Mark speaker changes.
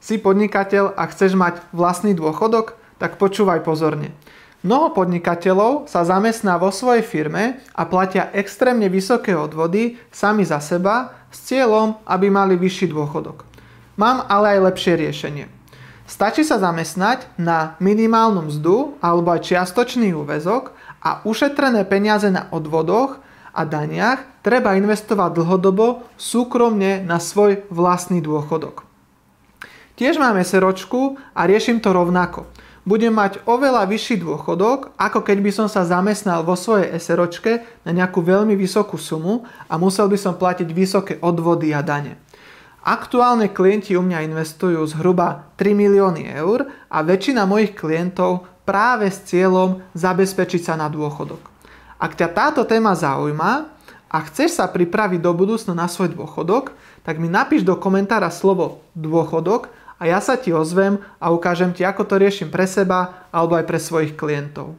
Speaker 1: Si podnikateľ a chceš mať vlastný dôchodok? Tak počúvaj pozorne. Mnoho podnikateľov sa zamestná vo svojej firme a platia extrémne vysoké odvody sami za seba s cieľom, aby mali vyšší dôchodok. Mám ale aj lepšie riešenie. Stačí sa zamestnať na minimálnu mzdu alebo aj čiastočný úväzok a ušetrené peniaze na odvodoch a daniach treba investovať dlhodobo súkromne na svoj vlastný dôchodok. Tiež mám SROčku a riešim to rovnako. Budem mať oveľa vyšší dôchodok, ako keď by som sa zamestnal vo svojej SROčke na nejakú veľmi vysokú sumu a musel by som platiť vysoké odvody a dane. Aktuálne klienti u mňa investujú zhruba 3 milióny eur a väčšina mojich klientov práve s cieľom zabezpečiť sa na dôchodok. Ak ťa táto téma zaujíma a chceš sa pripraviť do budúcna na svoj dôchodok, tak mi napíš do komentára slovo dôchodok a ja sa ti ozvem a ukážem ti, ako to riešim pre seba alebo aj pre svojich klientov.